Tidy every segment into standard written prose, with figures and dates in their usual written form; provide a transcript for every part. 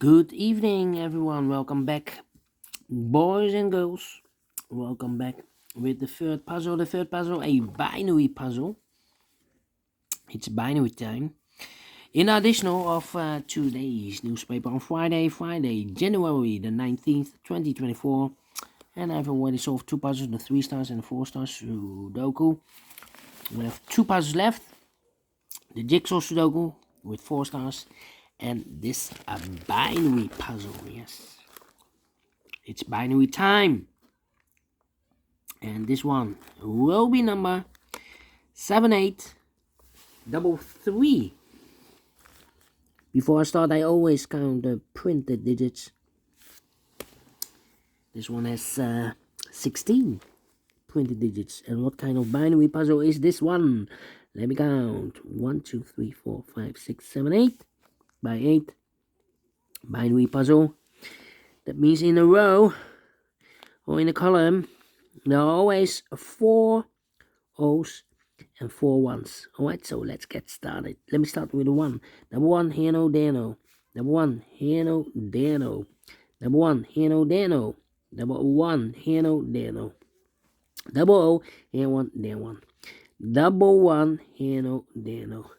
Good evening, everyone. Welcome back, boys and girls. Welcome back with the third puzzle. The third puzzle, a binary puzzle. It's binary time. In additional of today's newspaper on Friday, January the 19th, 2024. And I've already solved two puzzles, the 3 stars and 4 stars Sudoku. We have two puzzles left. The jigsaw Sudoku with 4 stars. And this a binary puzzle, yes. It's binary time. And this one will be number 7833. Before I start, I always count the printed digits. This one has 16 printed digits. And what kind of binary puzzle is this one? Let me count. 1, 2, 3, 4, 5, 6, 7, 8. By 8. Binary puzzle. That means in a row or in a column, there are always 4 O's and 4 1s. Alright, so let's get started. Let me start with the 1. Number 1, here no, there no. Number 1, here no, there no. Number 1, here no, there no. Number 1, here no, there no. Double O, here 1, there 1. Double 1, here no, there no.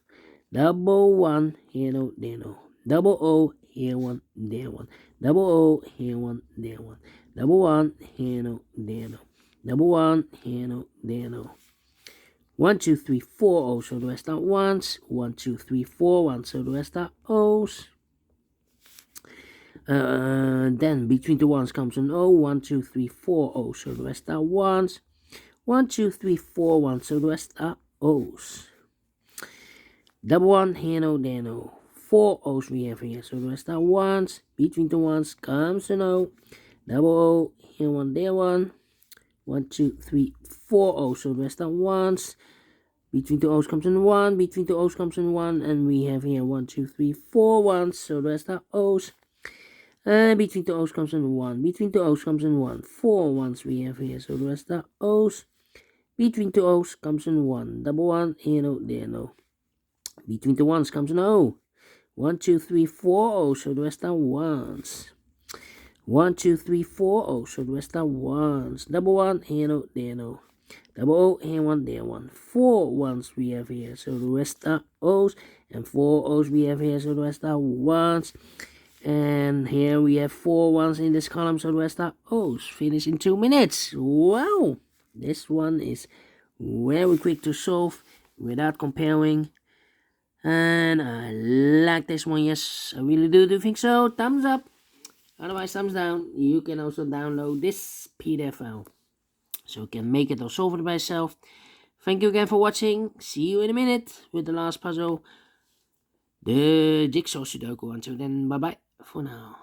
Double 1, here no, there no. Double O, here 1, there 1. Double O, here 1, there 1. Double 1, here no, there no. Double 1, here no, there no. 1, 2, 3, 4 O's, so the rest are 1s. 1, 2, 3, 4 1, so the rest are O's. Then between the 1s comes an O. 1, 2, 3, 4 O's, so the rest are 1s. 1, 2, 3, 4 1, so the rest are O's. Double 1, here no, there no. 4 O's we have here, so the rest are 1s. Between the 1s comes an O. Double O, here 1, there 1. 1, 2, 3, 4 O's, so the rest are 1s. Between the O's comes an 1. Between the O's comes an 1. And we have here 1, 2, 3, 4 1s, so the rest are O's. And between the O's comes an 1. Between the O's comes an 1. 4 1s we have here, so the rest are O's. Between the O's comes an 1. Double 1, here no, there no. Between the 1s comes an O. 1, 2, 3, 4 O's, so the rest are 1s. 1, 2, 3, 4 O's, so the rest are 1s. Double 1, here no, there no. Double O, here 1, there 1. 4 1s we have here, so the rest are O's. And 4 O's we have here, so the rest are 1s. And here we have 4 1s in this column, so the rest are O's. Finish in 2 minutes. Wow! This one is very quick to solve without comparing. And I like this one, yes, I really do think so. Thumbs up, otherwise thumbs down. You can also download this PDF file, so you can make it or solve it by yourself. Thank you again for watching. See you in a minute with the last puzzle, the jigsaw Sudoku. Until then, bye bye for now.